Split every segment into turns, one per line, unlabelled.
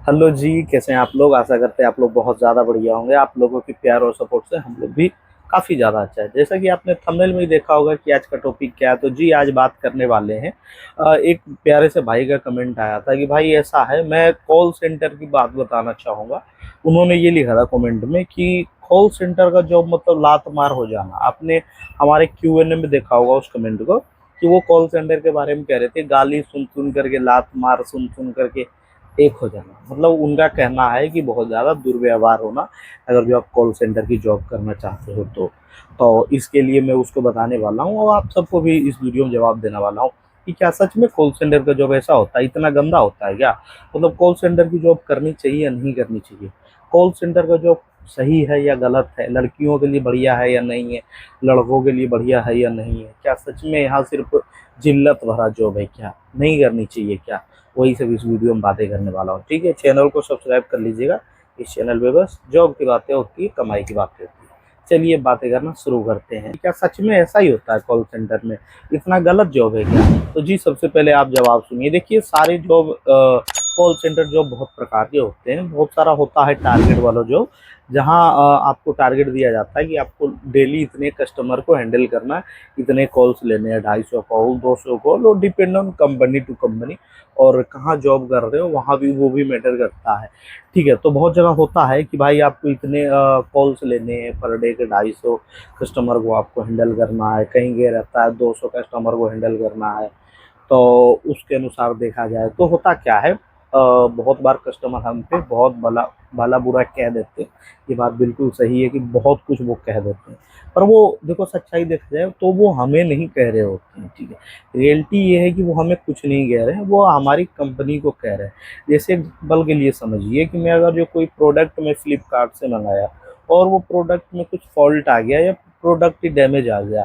Hello जी, कैसे हैं आप लोग। आशा करते हैं आप लोग बहुत ज़्यादा बढ़िया होंगे। आप लोगों की प्यार और सपोर्ट से हम लोग भी काफ़ी ज़्यादा अच्छा है। जैसा कि आपने थंबनेल में ही देखा होगा कि आज का टॉपिक क्या है, तो जी आज बात करने वाले हैं। एक प्यारे से भाई का कमेंट आया था कि भाई ऐसा है, मैं कॉल सेंटर की बात बताना चाहूँगा। उन्होंने ये लिखा था कमेंट में कि कॉल सेंटर का जॉब मतलब लात मार हो जाना। आपने हमारे Q&A में देखा होगा उस कमेंट को कि वो कॉल सेंटर के बारे में कह रहे थे, गाली सुन सुन करके, लात मार सुन सुन करके एक हो जाना। मतलब उनका कहना है कि बहुत ज़्यादा दुर्व्यवहार होना, अगर जो आप कॉल सेंटर की जॉब करना चाहते हो तो इसके लिए मैं उसको बताने वाला हूँ और आप सबको भी इस वीडियो में जवाब देने वाला हूँ कि क्या सच में कॉल सेंटर का जॉब ऐसा होता है, इतना गंदा होता है क्या। मतलब कॉल सेंटर की जॉब करनी चाहिए या नहीं करनी चाहिए, कॉल सेंटर का जॉब सही है या गलत है, लड़कियों के लिए बढ़िया है या नहीं है, लड़कों के लिए बढ़िया है या नहीं है, क्या सच में यहाँ सिर्फ जिल्लत भरा जॉब है, क्या नहीं करनी चाहिए क्या। वही सब इस वीडियो में बातें करने वाला हूँ। ठीक है, चैनल को सब्सक्राइब कर लीजिएगा। इस चैनल पे बस जॉब की बातें होती है, कमाई की बातें होती है। चलिए बातें करना शुरू करते हैं। क्या सच में ऐसा ही होता है कॉल सेंटर में, इतना गलत जॉब है क्या। तो जी सबसे पहले आप जवाब सुनिए। देखिए सारे जॉब कॉल सेंटर जॉब बहुत प्रकार के होते हैं। बहुत सारा होता है टारगेट वाला जॉब, जहाँ आपको टारगेट दिया जाता है कि आपको डेली इतने कस्टमर को हैंडल करना है, इतने कॉल्स लेने हैं, 250 कॉल, 200 कॉल, और depend on company to company और कहाँ जॉब कर रहे हो वहाँ भी वो भी मैटर करता है। ठीक है, तो बहुत जगह होता है कि भाई आपको इतने कॉल्स लेने हैं पर डे के, 250 कस्टमर को आपको हैंडल करना है। कहीं ये रहता है 200 कस्टमर को हैंडल करना है। तो उसके अनुसार देखा जाए तो होता क्या है, बहुत बार कस्टमर हम पे बहुत भला भला बुरा कह देते हैं। ये बात बिल्कुल सही है कि बहुत कुछ वो कह देते हैं, पर वो देखो सच्चाई देखा जाए तो वो हमें नहीं कह रहे होते हैं। ठीक है, रियलिटी ये है कि वो हमें कुछ नहीं कह रहे हैं, वो हमारी कंपनी को कह रहे हैं। जैसे एग्जाम्पल के लिए समझिए कि मैं अगर जो कोई प्रोडक्ट मैं फ्लिपकार्ट से मंगाया और वो प्रोडक्ट में कुछ फॉल्ट आ गया या प्रोडक्ट ही डैमेज आ गया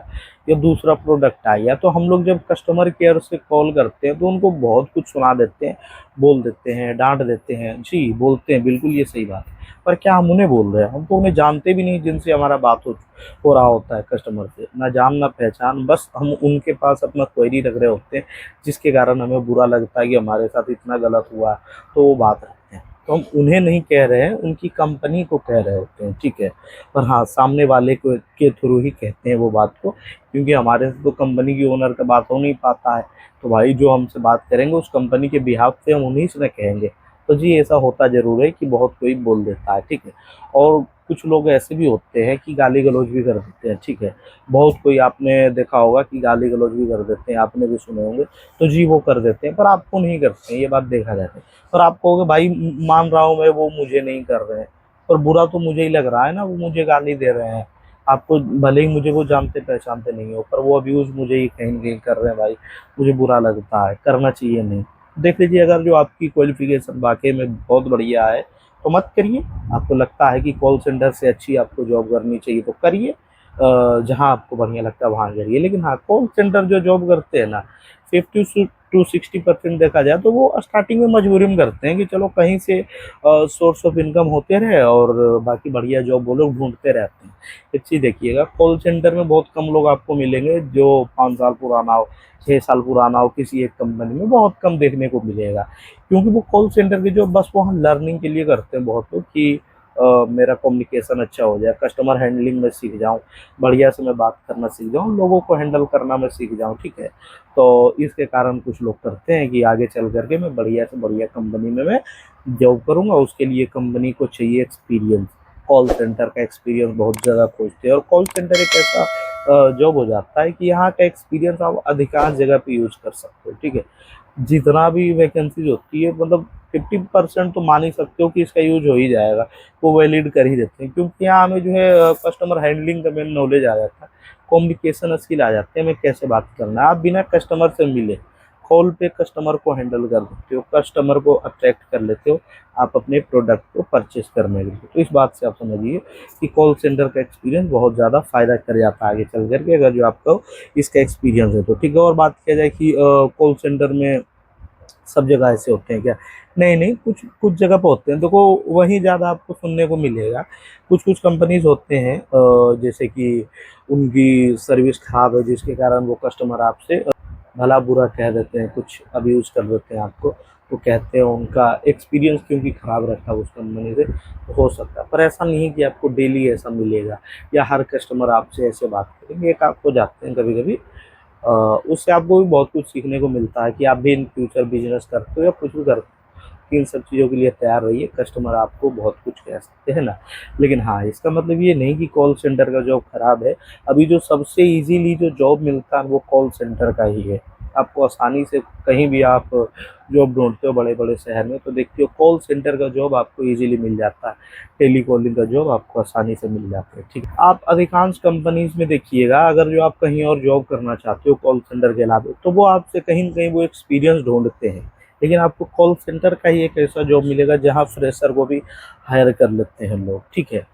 या दूसरा प्रोडक्ट आ गया, तो हम लोग जब कस्टमर केयर से कॉल करते हैं तो उनको बहुत कुछ सुना देते हैं, बोल देते हैं, डांट देते हैं। जी बोलते हैं, बिल्कुल ये सही बात है। पर क्या हम उन्हें बोल रहे हैं, हम तो उन्हें जानते भी नहीं जिनसे हमारा बात हो रहा होता है। कस्टमर से ना जान ना पहचान, बस हम उनके पास अपना क्वेरी रख रहे होते हैं, जिसके कारण हमें बुरा लगता है कि हमारे साथ इतना गलत हुआ, तो वो बात रखते हैं। तो हम उन्हें नहीं कह रहे हैं, उनकी कंपनी को कह रहे होते हैं। ठीक है, पर हाँ सामने वाले को के थ्रू ही कहते हैं वो बात को, क्योंकि हमारे से तो कंपनी की ओनर का बात हो नहीं पाता है। तो भाई जो हमसे बात करेंगे उस कंपनी के बिहाफ से हम उन्हीं से कहेंगे। तो जी ऐसा होता ज़रूर है कि बहुत कोई बोल देता है। ठीक है, और कुछ लोग ऐसे भी होते हैं कि गाली गलौज भी कर देते हैं। ठीक है, बहुत कोई आपने देखा होगा कि गाली गलौज भी कर देते हैं, आपने भी सुने होंगे। तो जी वो कर देते हैं, पर आपको नहीं करते हैं, ये बात देखा जाता है। पर आप कहोगे भाई मान रहा हूँ मैं, वो मुझे नहीं कर रहे हैं, पर बुरा तो मुझे ही लग रहा है ना, वो मुझे गाली दे रहे हैं। आपको भले ही मुझे वो जानते पहचानते नहीं हो, पर वो अब्यूज़ मुझे ही कहीं न कहीं कर रहे हैं भाई, मुझे बुरा लगता है, करना चाहिए नहीं। देख लीजिए, अगर जो आपकी क्वालिफ़िकेशन वाक़ई में बहुत बढ़िया है, तो मत करिए। आपको लगता है कि कॉल सेंटर से अच्छी आपको जॉब करनी चाहिए तो करिए। जहाँ आपको बढ़िया लगता है वहाँ करिए। लेकिन हाँ, कॉल सेंटर जो जॉब करते हैं ना, 50 टू 60% देखा जाए तो वो स्टार्टिंग में मजबूरी में करते हैं कि चलो कहीं से सोर्स ऑफ इनकम होते रहे, और बाकी बढ़िया जॉब वो लोग ढूँढते रहते हैं। एक चीज़ देखिएगा, कॉल सेंटर में बहुत कम लोग आपको मिलेंगे जो 5 साल पुराना हो, 6 साल पुराना हो। किसी एक कंपनी में बहुत कम देखने को मिलेगा, क्योंकि वो कॉल सेंटर की जॉब बस वहाँ लर्निंग के लिए करते हैं बहुत लोग कि मेरा कम्युनिकेशन अच्छा हो जाए, कस्टमर हैंडलिंग में सीख जाऊँ, बढ़िया से मैं बात करना सीख जाऊँ, लोगों को हैंडल करना मैं सीख जाऊँ। ठीक है, तो इसके कारण कुछ लोग करते हैं कि आगे चल करके मैं बढ़िया से बढ़िया कंपनी में मैं जॉब करूँगा। उसके लिए कंपनी को चाहिए एक्सपीरियंस। कॉल सेंटर का एक्सपीरियंस बहुत ज़्यादा खोजते हैं, और कॉल सेंटर एक ऐसा जॉब हो जाता है कि यहाँ का एक्सपीरियंस आप अधिकांश जगह पे यूज़ कर सकते हो। ठीक है, जितना भी वैकेंसीज होती है, मतलब 50% तो मान ही सकते हो कि इसका यूज हो ही जाएगा, वो वैलिड कर ही देते हैं। क्योंकि यहाँ हमें जो है कस्टमर हैंडलिंग का मेन नॉलेज आ जाता है, कम्युनिकेशन स्किल आ जाते हैं, हमें कैसे बात करना है। आप बिना कस्टमर से मिले कॉल पे कस्टमर को हैंडल कर देते हो, कस्टमर को अट्रैक्ट कर लेते हो आप अपने प्रोडक्ट को परचेस करने के लिए। तो इस बात से आप समझिए कि कॉल सेंटर का एक्सपीरियंस बहुत ज़्यादा फ़ायदा कर जाता है आगे चल करके, अगर जो आपका इसका एक्सपीरियंस है तो। ठीक है, और बात किया जाए कि कॉल सेंटर में सब जगह ऐसे होते हैं क्या, नहीं नहीं, कुछ कुछ जगह पे होते हैं। देखो वहीं ज़्यादा आपको सुनने को मिलेगा। कुछ कुछ कंपनीज होते हैं जैसे कि उनकी सर्विस ख़राब है, जिसके कारण वो कस्टमर आपसे भला बुरा कह देते हैं, कुछ अब्यूज़ कर देते हैं आपको। वो कहते हैं उनका एक्सपीरियंस क्योंकि ख़राब रहता है उस कंपनी से, तो हो सकता है। पर ऐसा नहीं है कि आपको डेली ऐसा मिलेगा या हर कस्टमर आपसे ऐसे बात करेंगे। एक आप हो जाते हैं कभी-कभी, उससे आपको भी बहुत कुछ सीखने को मिलता है कि आप भी इन फ्यूचर बिज़नेस करते हो या कुछ भी करते हो, कि इन सब चीज़ों के लिए तैयार रहिए। कस्टमर आपको बहुत कुछ कह सकते हैं ना। लेकिन हाँ, इसका मतलब ये नहीं कि कॉल सेंटर का जॉब खराब है। अभी जो सबसे ईज़िली जो जॉब मिलता है वो कॉल सेंटर का ही है। आपको आसानी से कहीं भी आप जॉब ढूँढते हो बड़े-बड़े शहर में, तो देखते हो कॉल सेंटर का जॉब आपको ईज़िली मिल जाता है। टेलीकॉलिंग का जॉब आपको आसानी से मिल जाता है, ठीक है। आप अधिकांश कंपनीज़ में देखिएगा, अगर जो आप कहीं और जॉब करना चाहते हो कॉल सेंटर के अलावा, तो वो आपसे कहीं न कहीं वो एक्सपीरियंस ढूँढते हैं। लेकिन आपको कॉल सेंटर का ही एक ऐसा जॉब मिलेगा जहाँ फ्रेशर को भी हायर कर लेते हैं लोग, ठीक है।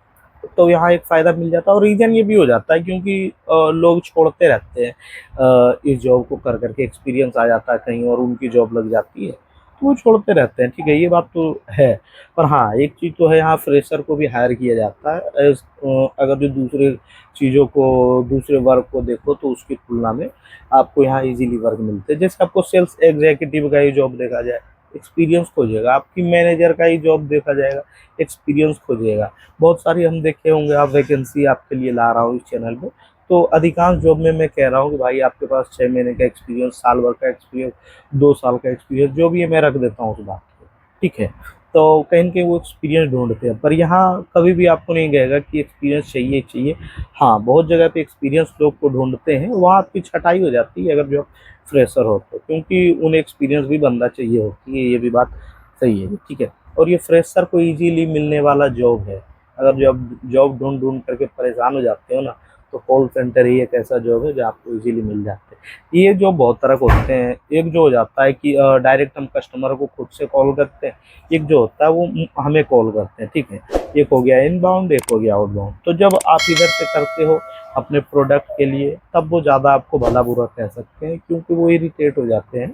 तो यहाँ एक फ़ायदा मिल जाता है और रीज़न ये भी हो जाता है क्योंकि लोग छोड़ते रहते हैं इस जॉब को कर के एक्सपीरियंस आ जाता है कहीं और उनकी जॉब लग जाती है, तो वो छोड़ते रहते हैं, ठीक है, ये बात तो है। पर हाँ, एक चीज़ तो है, यहाँ फ्रेशर को भी हायर किया जाता है अगर जो दूसरे चीज़ों को, दूसरे वर्क को देखो तो उसकी तुलना में आपको यहाँ ईज़िली वर्क मिलते हैं। जैसे आपको सेल्स एग्ज़ीक्यूटिव का ही जॉब देखा जाए, एक्सपीरियंस खोजिएगा, आपकी मैनेजर का ही जॉब देखा जाएगा, एक्सपीरियंस खोजिएगा। बहुत सारी हम देखे होंगे, आप वैकेंसी आपके लिए ला रहा हूँ इस चैनल पे, तो अधिकांश जॉब में मैं कह रहा हूँ कि भाई आपके पास 6 महीने का एक्सपीरियंस, साल भर का एक्सपीरियंस, 2 साल का एक्सपीरियंस, जो भी है मैं रख देता हूँ उस बात को, ठीक है। तो कहीं न कहीं वो एक्सपीरियंस ढूँढते हैं, पर यहाँ कभी भी आपको नहीं कहेगा कि एक्सपीरियंस चाहिए ही चाहिए। हाँ, बहुत जगह पे एक्सपीरियंस लोग को ढूँढते हैं, वहाँ आपकी छँटाई हो जाती है अगर जो आप फ्रेशर हो तो, क्योंकि उन्हें एक्सपीरियंस भी बंदा चाहिए होती है, ये भी बात सही है, ठीक है। और ये फ्रेशर को ईज़िली मिलने वाला जॉब है। अगर जो आप जॉब ढूँढ-ढूँढ करके परेशान हो जाते हो ना, तो कॉल सेंटर ही एक ऐसा जॉब है जो आपको ईज़िली मिल जाते हैं। ये जॉब बहुत तरह के होते हैं, एक जो हो जाता है कि डायरेक्ट हम कस्टमर को खुद से कॉल करते हैं, एक जो होता है वो हमें कॉल करते हैं, ठीक है। एक हो गया इनबाउंड, एक हो गया आउटबाउंड। तो जब आप इधर से करते हो अपने प्रोडक्ट के लिए, तब वो ज़्यादा आपको भला-बुरा कह सकते हैं क्योंकि वो इरिटेट हो जाते हैं।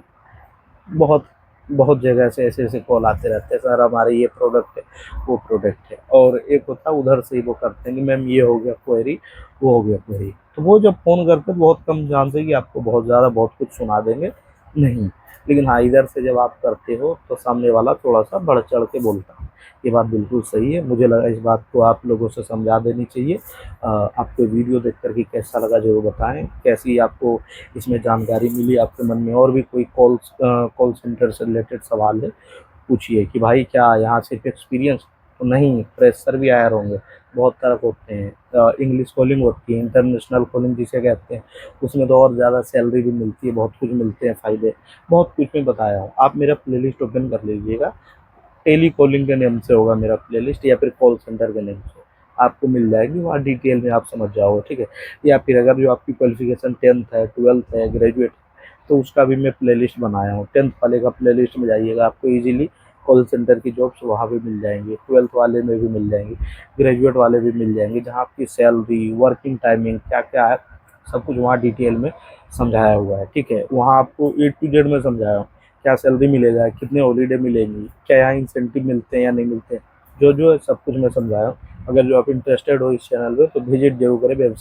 बहुत बहुत जगह से ऐसे-ऐसे कॉल आते रहते हैं, सर हमारे ये प्रोडक्ट है, वो प्रोडक्ट है। और एक होता है उधर से ही वो करते हैं कि मैम ये हो गया क्वेरी, वो हो गया क्वेरी। तो वो जब फ़ोन करते हैं बहुत कम चांस है कि आपको बहुत ज़्यादा बहुत कुछ सुना देंगे, नहीं। लेकिन हाँ, इधर से जब आप करते हो तो सामने वाला थोड़ा-सा बढ़-चढ़ के बोलता है। ये बात बिल्कुल सही है, मुझे लगा इस बात को आप लोगों से समझा देनी चाहिए। आपको वीडियो देख कर के कैसा लगा ज़रूर बताएँ, कैसी आपको इसमें जानकारी मिली, आपके मन में और भी कोई कॉल सेंटर से रिलेटेड सवाल है, पूछिए कि भाई क्या यहाँ सिर्फ़ एक्सपीरियंस? तो नहीं, फ्रेशर भी हायर होंगे, बहुत तरह के होते हैं। इंग्लिश कॉलिंग होती है, इंटरनेशनल कॉलिंग जिसे कहते हैं, उसमें तो और ज़्यादा सैलरी भी मिलती है, बहुत कुछ मिलते हैं फ़ायदे, बहुत कुछ मैं बताया हूँ। आप मेरा प्लेलिस्ट ओपन कर लीजिएगा, टेली कॉलिंग के नेम से होगा मेरा प्लेलिस्ट या फिर कॉल सेंटर के नेम से, आपको मिल जाएगी, वहाँ डिटेल में आप समझ जाओगे, ठीक है। या फिर अगर जो आपकी क्वालिफ़िकेशन 10th है, 12th है, ग्रेजुएट, तो उसका भी मैं प्लेलिस्ट बनाया हूँ। 10th वाले का प्लेलिस्ट में जाइएगा, आपको ईज़िली कॉल सेंटर की जॉब्स वहाँ पे मिल जाएँगी, 12th वाले में भी मिल जाएँगी, ग्रेजुएट वाले भी मिल जाएँगे, जहाँ आपकी सैलरी, वर्किंग टाइमिंग क्या-क्या है, सब कुछ वहाँ डिटेल में समझाया हुआ है, ठीक है। वहाँ आपको ए टू जेड में समझाया हूँ, क्या सैलरी मिलेगा, कितने हॉलिडे मिलेंगी, क्या यहाँ इंसेंटिव मिलते हैं या नहीं मिलते हैं, जो-जो है सब कुछ मैं समझाया हूँ। अगर जो आप इंटरेस्टेड हो इस चैनल पे तो विज़िट ज़रूर करें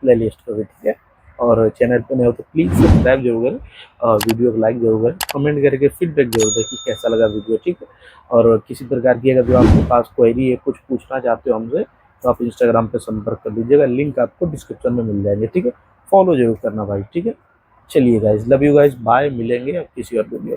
प्लेलिस्ट पे भी, ठीक है। और चैनल पे नए हो तो प्लीज़ सब्सक्राइब ज़रूर करें और वीडियो को लाइक ज़रूर करें, कमेंट करके फीडबैक ज़रूर दें कि कैसा लगा वीडियो, ठीक है। और किसी प्रकार की अगर जो आपके पास क्वेरी है, कुछ पूछना चाहते हो हमसे, तो आप इंस्टाग्राम पे संपर्क कर लीजिएगा, लिंक आपको डिस्क्रिप्शन में मिल जाएँगे, ठीक है। फॉलो ज़रूर करना भाई, ठीक है। चलिए guys, love you guys, bye, मिलेंगे अब किसी और वीडियो में।